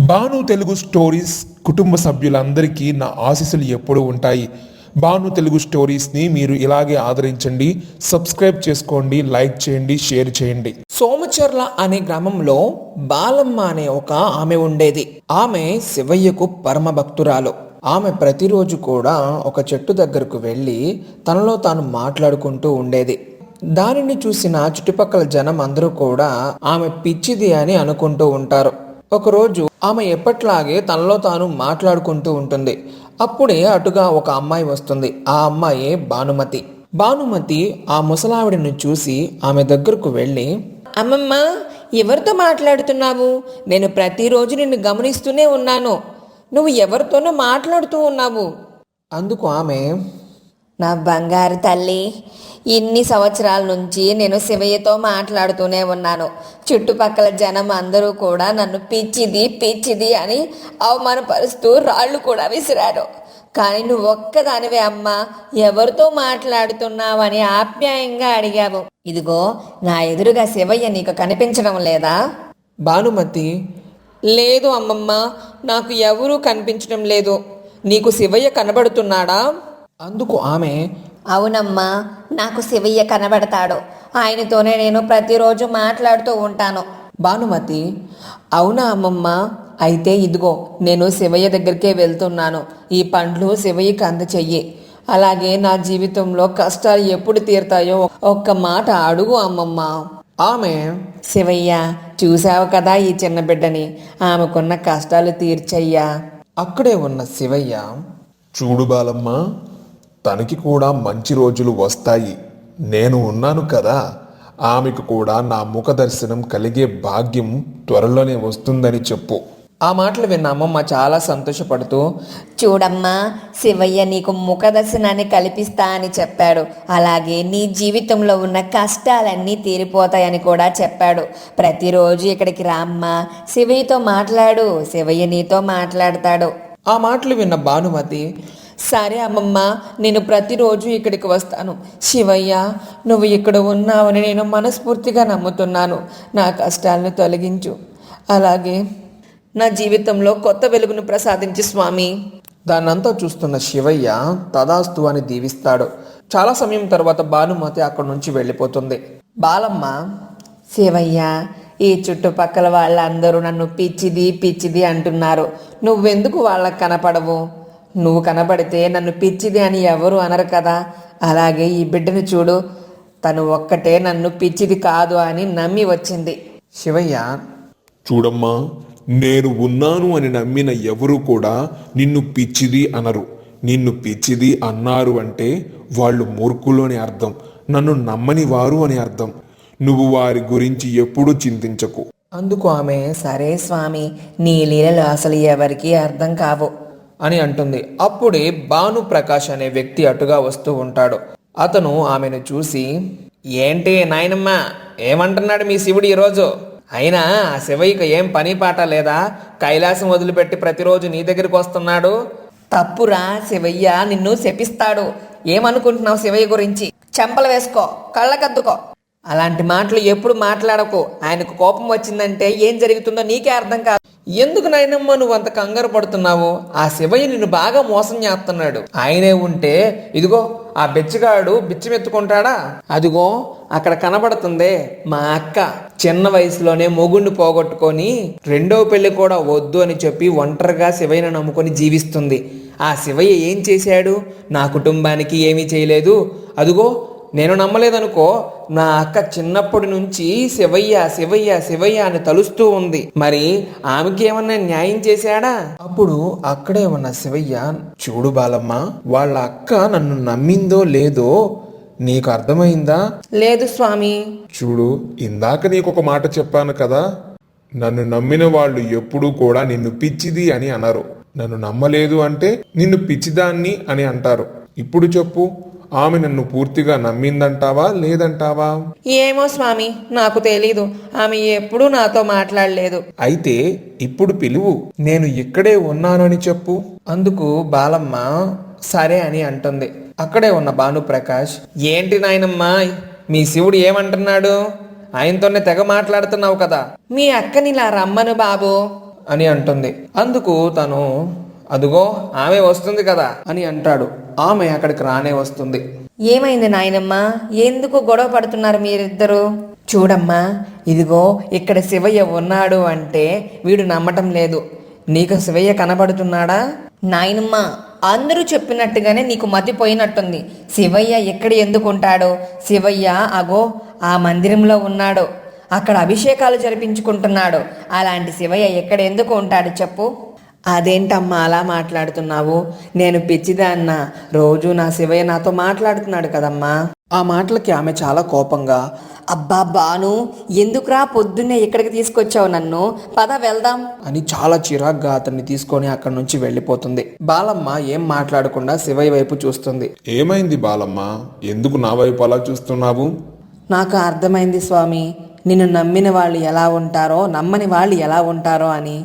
Bhanu Telugu stories కుటుంబ సభ్యులందరికీ నా ఆశీస్సులు ఎప్పుడూ ఉంటాయి. భాను తెలుగు స్టోరీస్ని మీరు ఇలాగే ఆదరించండి, సబ్స్క్రైబ్ చేసుకోండి, లైక్ చేయండి, షేర్ చేయండి. సోమచర్ల అనే గ్రామంలో బాలమ్మ అనే ఒక ఆమె ఉండేది. ఆమె శివయ్యకు పరమ భక్తురాలు. ఆమె ప్రతిరోజు కూడా ఒక చెట్టు దగ్గరకు వెళ్ళి తనలో తాను మాట్లాడుకుంటూ ఉండేది. దానిని చూసిన చుట్టుపక్కల జనం అందరూ కూడా ఆమె పిచ్చిది అని అనుకుంటూ ఉంటారు. ఒకరోజు ఆమె ఎప్పట్లాగే తనలో తాను మాట్లాడుకుంటూ ఉంటుంది. అప్పుడే అటుగా ఒక అమ్మాయి వస్తుంది. ఆ అమ్మాయే భానుమతి. భానుమతి ఆ ముసలావిడను చూసి ఆమె దగ్గరకు వెళ్ళి, అమ్మమ్మ, ఎవరితో మాట్లాడుతున్నావు? నేను ప్రతిరోజు నిన్ను గమనిస్తూనే ఉన్నాను. నువ్వు ఎవరితోనో మాట్లాడుతూ ఉన్నావు. అందుకు ఆమె, నా బంగారు తల్లి, ఇన్ని సంవత్సరాల నుంచి నేను శివయ్యతో మాట్లాడుతూనే ఉన్నాను. చుట్టుపక్కల జనం అందరూ కూడా నన్ను పిచ్చిది పిచ్చిది అని అవమానపరుస్తూ రాళ్ళు కూడా విసిరారు. కానీ నువ్వు ఒక్కదానివే అమ్మా, ఎవరితో మాట్లాడుతున్నావని ఆప్యాయంగా అడిగావు. ఇదిగో నా ఎదురుగా శివయ్య నీకు కనిపించడం లేదా? భానుమతి, లేదు అమ్మమ్మ, నాకు ఎవరూ కనిపించడం లేదు. నీకు శివయ్య కనబడుతున్నాడా? అందుకు ఆమె, అవునమ్మా, నాకు శివయ్య కనబడతాడు. ఆయనతోనే నేను ప్రతిరోజు మాట్లాడుతూ ఉంటాను. భానుమతి, అవునా అమ్మమ్మ? అయితే ఇదిగో నేను శివయ్య దగ్గరికే వెళ్తున్నాను. ఈ పండ్లు శివయ్యకి అందచెయ్యి. అలాగే నా జీవితంలో కష్టాలు ఎప్పుడు తీరుతాయో ఒక్క మాట అడుగు అమ్మమ్మ. ఆమె, శివయ్య, చూసావు కదా ఈ చిన్న బిడ్డని, ఆమెకున్న కష్టాలు తీర్చయ్యా. అక్కడే ఉన్న శివయ్య, చూడు బాలమ్మ, తనకి కూడా మంచి రోజులు వస్తాయి. నేను ఉన్నాను కదా, ఆమెకు కూడా నా ముఖ దర్శనం కలిగే భాగ్యం త్వరలోనే వస్తుందని చెప్పు. ఆ మాటలు విన్న అమ్మమ్మ చాలా సంతోషపడుతూ, చూడమ్మా, శివయ్య నీకు ముఖ దర్శనాన్ని కల్పిస్తా అని చెప్పాడు. అలాగే నీ జీవితంలో ఉన్న కష్టాలన్నీ తీరిపోతాయని కూడా చెప్పాడు. ప్రతిరోజు ఇక్కడికి రామ్మా, శివయ్యతో మాట్లాడు, శివయ్య నీతో మాట్లాడతాడు. ఆ మాటలు విన్న భానుమతి, సరే అమ్మమ్మ, నేను ప్రతిరోజు ఇక్కడికి వస్తాను. శివయ్య, నువ్వు ఇక్కడ ఉన్నావని నేను మనస్ఫూర్తిగా నమ్ముతున్నాను. నా కష్టాలను తొలగించు. అలాగే నా జీవితంలో కొత్త వెలుగును ప్రసాదించి స్వామి. దాన్నంతా చూస్తున్న శివయ్య తదాస్తు అని దీవిస్తాడు. చాలా సమయం తర్వాత భానుమతి అక్కడి నుంచి వెళ్ళిపోతుంది. బాలమ్మ, శివయ్య, ఈ చుట్టుపక్కల వాళ్ళందరూ నన్ను పిచ్చిది పిచ్చిది అంటున్నారు. నువ్వెందుకు వాళ్ళకు కనపడవు? నువ్వు కనబడితే నన్ను పిచ్చిది అని ఎవరు అనరు కదా. అలాగే ఈ బిడ్డను చూడు, తను ఒక్కటే నన్ను పిచ్చిది కాదు అని నమ్మి వచ్చింది. శివయ్య, చూడమ్మా, నేను ఉన్నాను అని నమ్మిన ఎవరు కూడా నిన్ను పిచ్చిది అనరు. నిన్ను పిచ్చిది అన్నారు అంటే వాళ్ళు మూర్ఖులు అని అర్థం, నన్ను నమ్మని వారు అని అర్థం. నువ్వు వారి గురించి ఎప్పుడూ చింతించకు. అందుకు ఆమె, సరే స్వామి, నీ లీలలు అసలు ఎవరికీ అర్థం కావు అని అంటుంది. అప్పుడే భాను ప్రకాష్ అనే వ్యక్తి అటుగా వస్తూ ఉంటాడు. అతను ఆమెను చూసి, ఏంటి నాయనమ్మ, ఏమంటున్నాడు మీ శివుడు ఈరోజు? అయినా ఆ శివయ్యకి ఏం పని పాట లేదా? కైలాసం వదిలిపెట్టి ప్రతిరోజు నీ దగ్గరికి వస్తున్నాడు. తప్పురా, శివయ్య నిన్ను శపిస్తాడు. ఏమనుకుంటున్నావు శివయ్య గురించి? చెంపలు వేసుకో, కళ్ళకద్దుకో. అలాంటి మాటలు ఎప్పుడు మాట్లాడకు. ఆయనకు కోపం వచ్చిందంటే ఏం జరుగుతుందో నీకే అర్థం కాదు. ఎందుకు నాయనమ్మ నువ్వు అంత కంగారు పడుతున్నావు? ఆ శివయ్య నిన్ను బాగా మోసం చేస్తున్నాడు. ఆయనే ఉంటే ఇదిగో ఆ బెచ్చగాడు బిచ్చమెత్తుకుంటాడా? అదిగో అక్కడ కనబడుతుందే మా అక్క. చిన్న వయసులోనే మొగుణ్ణి పోగొట్టుకొని రెండవ పెళ్లి కూడా వద్దు అని చెప్పి ఒంటరిగా శివయ్యను నమ్ముకొని జీవిస్తుంది. ఆ శివయ్య ఏం చేశాడు? నా కుటుంబానికి ఏమీ చేయలేదు. అదిగో నేను నమ్మలేదనుకో, నా అక్క చిన్నప్పటి నుంచి శివయ్య శివయ్య శివయ్య అని తలుస్తూ ఉంది. మరి ఆమెకి ఏమన్నా న్యాయం చేశాడా? అప్పుడు అక్కడే ఉన్న శివయ్య, చూడు బాలమ్మ, వాళ్ళ అక్క నన్ను నమ్మిందో లేదో నీకు అర్థమైందా? లేదు స్వామి. చూడు, ఇందాక నీకొక మాట చెప్పాను కదా, నన్ను నమ్మిన వాళ్ళు ఎప్పుడూ కూడా నిన్ను పిచ్చిది అని అనరు. నన్ను నమ్మలేదు అంటే నిన్ను పిచ్చిదాన్ని అని అంటారు. ఇప్పుడు చెప్పు, ఆమె నన్ను పూర్తిగా నమ్మిందంటావా లేదంటావా? ఏమో స్వామి, నాకు తెలీదు. ఆమె ఎప్పుడూ నాతో మాట్లాడలేదు. అయితే ఇప్పుడు పిలువు, నేను ఇక్కడే ఉన్నానని చెప్పు. అందుకు బాలమ్మ సరే అని అంటుంది. అక్కడే ఉన్న భానుప్రకాష్, ఏంటి నాయనమ్మా, మీ శివుడు ఏమంటున్నాడు? ఆయనతోనే తెగ మాట్లాడుతున్నావు కదా. మీ అక్కని ఇలా రమ్మను బాబు అని అంటుంది. అందుకు తను అదుగో ఆమె వస్తుంది కదా అని అంటాడు. ఆమె అక్కడికి రానే వస్తుంది. ఏమైంది నాయనమ్మ, ఎందుకు గొడవ పడుతున్నారు మీరిద్దరు? చూడమ్మా, ఇదిగో ఇక్కడ శివయ్య ఉన్నాడు అంటే వీడు నమ్మటం లేదు. నీకు శివయ్య కనబడుతున్నాడా? నాయనమ్మ, అందరూ చెప్పినట్టుగానే నీకు మతిపోయినట్టుంది. శివయ్య ఎక్కడ ఎందుకు ఉంటాడో? శివయ్య అగో ఆ మందిరంలో ఉన్నాడు, అక్కడ అభిషేకాలు జరిపించుకుంటున్నాడు. అలాంటి శివయ్య ఎక్కడ ఎందుకు ఉంటాడు చెప్పు? అదేంటమ్మా అలా మాట్లాడుతున్నావు? నేను పిచ్చిదాన్న, రోజు నా శివయ్య నాతో మాట్లాడుతున్నాడు కదమ్మా. ఆ మాటలకి ఆమె చాలా కోపంగా, అబ్బా బాను, ఎందుకురా పొద్దున్నే ఇక్కడికి తీసుకొచ్చావు నన్ను? పద వెళ్దాం అని చాలా చిరాగ్గా అతన్ని తీసుకొని అక్కడి నుంచి వెళ్ళిపోతుంది. బాలమ్మ ఏం మాట్లాడకుండా శివయ్య వైపు చూస్తుంది. ఏమైంది బాలమ్మ, ఎందుకు నా వైపు అలా చూస్తున్నావు? నాకు అర్థమైంది స్వామి, నిన్ను నమ్మిన వాళ్ళు ఎలా ఉంటారో నమ్మని వాళ్ళు ఎలా ఉంటారో అని.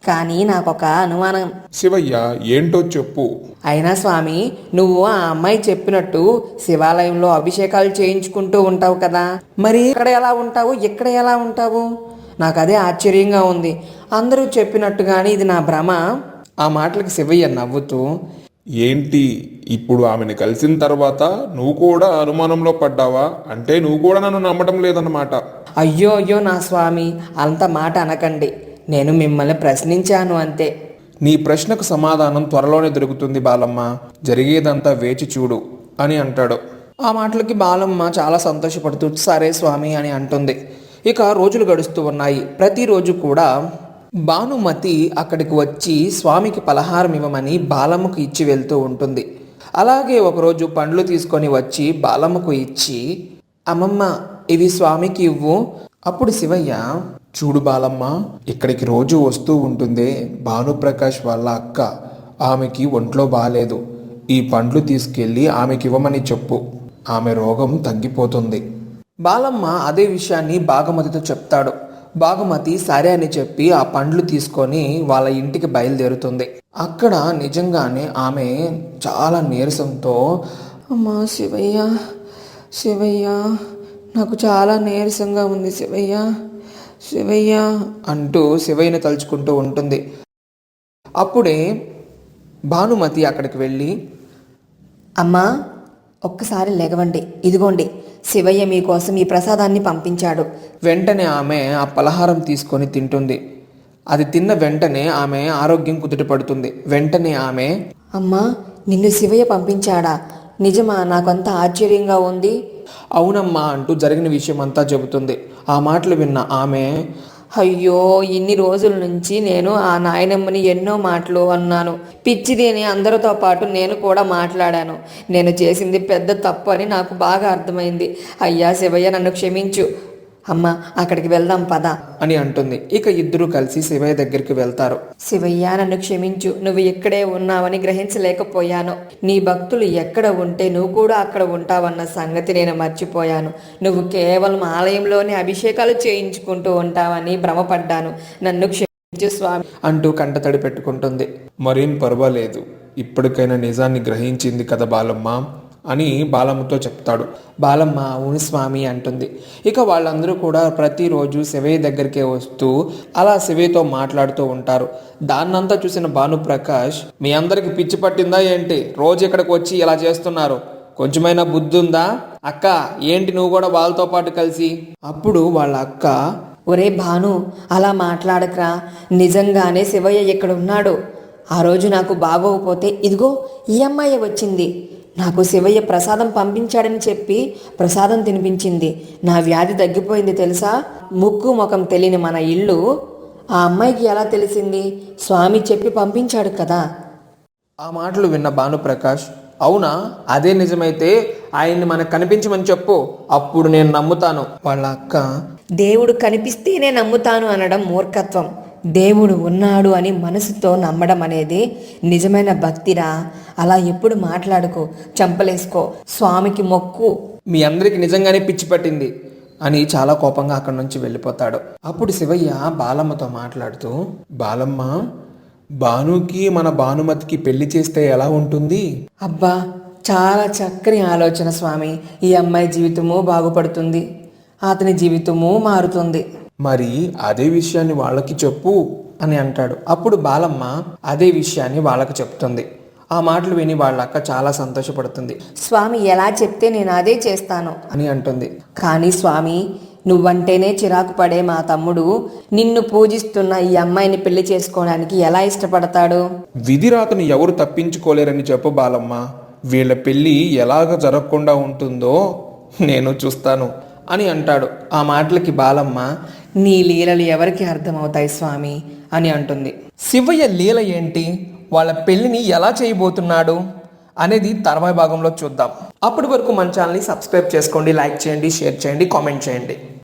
కానీ నాకొక అనుమానం. శివయ్య, ఏంటో చెప్పు. అయినా స్వామి, నువ్వు ఆ అమ్మాయి చెప్పినట్టు శివాలయంలో అభిషేకాలు చేయించుకుంటూ ఉంటావు కదా, మరి ఇక్కడ ఎలా ఉంటావు, ఇక్కడ ఎలా ఉంటావు? నాకు అదే ఆశ్చర్యంగా ఉంది. అందరూ చెప్పినట్టుగాని ఇది నా భ్రమ? ఆ మాటలకి శివయ్య నవ్వుతూ, ఏంటి ఇప్పుడు ఆమెను కలిసిన తర్వాత నువ్వు కూడా అనుమానంలో పడ్డావా? అంటే నువ్వు కూడా నన్ను నమ్మటం లేదన్నమాట. అయ్యో అయ్యో నా స్వామి, అంత మాట అనకండి. నేను మిమ్మల్ని ప్రశ్నించాను అంతే. నీ ప్రశ్నకు సమాధానం త్వరలోనే దొరుకుతుంది బాలమ్మ, జరిగేదంతా వేచి చూడు అని అంటాడు. ఆ మాటలకి బాలమ్మ చాలా సంతోషపడుతూ సరే స్వామి అని అంటుంది. ఇక రోజులు గడుస్తూ ఉన్నాయి. ప్రతిరోజు కూడా భానుమతి అక్కడికి వచ్చి స్వామికి పలహారం ఇవ్వమని బాలమ్మకు ఇచ్చి వెళ్తూ ఉంటుంది. అలాగే ఒకరోజు పండ్లు తీసుకొని వచ్చి బాలమ్మకు ఇచ్చి, అమ్మమ్మ ఇవి స్వామికి ఇవ్వు. అప్పుడు శివయ్య, చూడు బాలమ్మ, ఇక్కడికి రోజు వస్తూ ఉంటుందే భానుప్రకాష్ వాళ్ళ అక్క, ఆమెకి ఒంట్లో బాలేదు. ఈ పండ్లు తీసుకెళ్ళి ఆమెకి ఇవ్వమని చెప్పు, ఆమె రోగం తగ్గిపోతుంది. బాలమ్మ అదే విషయాన్ని భాగమతితో చెప్తాడు. భాగమతి సరే అని చెప్పి ఆ పండ్లు తీసుకొని వాళ్ళ ఇంటికి బయలుదేరుతుంది. అక్కడ నిజంగానే ఆమె చాలా నీరసంతో, అమ్మా శివయ్య, శివయ్య నాకు చాలా నీరసంగా ఉంది శివయ్య, శివయ్య అంటూ శివయ్యని తలుచుకుంటూ ఉంటుంది. అప్పుడే భానుమతి అక్కడికి వెళ్ళి, అమ్మా ఒక్కసారి లేగవండి, ఇదిగోండి శివయ్య మీకోసం ఈ ప్రసాదాన్ని పంపించాడు. వెంటనే ఆమె ఆ పలహారం తీసుకొని తింటుంది. అది తిన్న వెంటనే ఆమె ఆరోగ్యం కుదుటపడుతుంది. వెంటనే ఆమె, అమ్మా నిన్ను శివయ్య పంపించాడా? నిజమా? నాకంత ఆశ్చర్యంగా ఉంది. అవునమ్మా అంటూ జరిగిన విషయం అంతా చెబుతుంది. ఆ మాటలు విన్న ఆమె, అయ్యో ఇన్ని రోజుల నుంచి నేను ఆ నాయనమ్మని ఎన్నో మాటలు అన్నాను. పిచ్చిది అని అందరితో పాటు నేను కూడా మాట్లాడాను. నేను చేసింది పెద్ద తప్పు అని నాకు బాగా అర్థమైంది. అయ్యా శివయ్య నన్ను క్షమించు. అమ్మా అక్కడికి వెళ్దాం పద అని అంటుంది. ఇక ఇద్దరు కలిసి శివయ్య దగ్గరికి వెళ్తారు. శివయ్య నన్ను క్షమించు, నువ్వు ఇక్కడే ఉన్నావని గ్రహించలేకపోయాను. నీ భక్తులు ఎక్కడ ఉంటే నువ్వు కూడా అక్కడ ఉంటావన్న సంగతి నేను మర్చిపోయాను. నువ్వు కేవలం ఆలయంలోనే అభిషేకాలు చేయించుకుంటూ ఉంటావని భ్రమపడ్డాను. నన్ను క్షమించు స్వామి అంటూ కంటతడి పెట్టుకుంటుంది. మరేం పర్వాలేదు, ఇప్పటికైనా నిజాన్ని గ్రహించింది కదా బాలమ్మ అని బాలమ్మతో చెప్తాడు. బాలమ్మ అవును స్వామి అంటుంది. ఇక వాళ్ళందరూ కూడా ప్రతిరోజు శివయ్య దగ్గరికే వస్తూ అలా శివయ్యతో మాట్లాడుతూ ఉంటారు. దాన్నంతా చూసిన భానుప్రకాష్, మీ అందరికి పిచ్చి పట్టిందా ఏంటి? రోజు ఇక్కడికి వచ్చి ఇలా చేస్తున్నారు, కొంచెమైనా బుద్ధి ఉందా? అక్క ఏంటి నువ్వు కూడా వాళ్ళతో పాటు కలిసి? అప్పుడు వాళ్ళ అక్క, ఒరే భాను అలా మాట్లాడకరా, నిజంగానే శివయ్య ఇక్కడ ఉన్నాడు. ఆ రోజు నాకు బాగోకపోతే ఇదిగో ఈ అమ్మాయి వచ్చింది. నాకు శివయ్య ప్రసాదం పంపించాడని చెప్పి ప్రసాదం తినిపించింది. నా వ్యాధి తగ్గిపోయింది తెలుసా? ముక్కు ముఖం తెలియని మన ఇల్లు ఆ అమ్మాయికి ఎలా తెలిసింది? స్వామి చెప్పి పంపించాడు కదా. ఆ మాటలు విన్న భానుప్రకాష్, అవునా? అదే నిజమైతే ఆయన్ని మనకు కనిపించమని చెప్పు, అప్పుడు నేను నమ్ముతాను. వాళ్ళ అక్క, దేవుడు కనిపిస్తేనే నమ్ముతాను అనడం మూర్ఖత్వం. దేవుడు ఉన్నాడు అని మనసుతో నమ్మడం అనేది నిజమైన భక్తిరా. అలా ఎప్పుడు మాట్లాడుకో, చంపలేసుకో, స్వామికి మొక్కు. మీ అందరికి నిజంగానే పిచ్చి పట్టింది అని చాలా కోపంగా అక్కడి నుంచి వెళ్ళిపోతాడు. అప్పుడు శివయ్య బాలమ్మతో మాట్లాడుతూ, బాలమ్మ, భానుకి మన భానుమతికి పెళ్లి చేస్తే ఎలా ఉంటుంది? అబ్బా చాలా చక్కని ఆలోచన స్వామి. ఈ అమ్మాయి జీవితము బాగుపడుతుంది, అతని జీవితము మారుతుంది. మరి అదే విషయాన్ని వాళ్ళకి చెప్పు. అని అంటాడు. అప్పుడు బాలమ్మ అదే విషయాన్ని వాళ్ళకు చెప్తుంది. ఆ మాటలు విని వాళ్ళ అక్క చాలా సంతోషపడుతుంది. స్వామి ఎలా చెప్తే నేను అదే చేస్తాను అని అంటుంది. కానీ స్వామి, నువ్వంటేనే చిరాకు పడే మా తమ్ముడు నిన్ను పూజిస్తున్న ఈ అమ్మాయిని పెళ్లి చేసుకోవడానికి ఎలా ఇష్టపడతాడు? విధిరాతను ఎవరు తప్పించుకోలేరని చెప్పు బాలమ్మ. వీళ్ళ పెళ్ళి ఎలాగ జరగకుండా ఉంటుందో నేను చూస్తాను అని అంటాడు. ఆ మాటలకి బాలమ్మ నీ లీలలు ఎవరికి అర్థమవుతాయి స్వామి అని అంటుంది. శివయ్య లీల ఏంటి, వాళ్ళ పెళ్లిని ఎలా చేయబోతున్నాడు అనేది తర్వాయి భాగంలో చూద్దాం. అప్పటి వరకు మన ఛానల్ని సబ్స్క్రైబ్ చేసుకోండి, లైక్ చేయండి, షేర్ చేయండి, కామెంట్ చేయండి.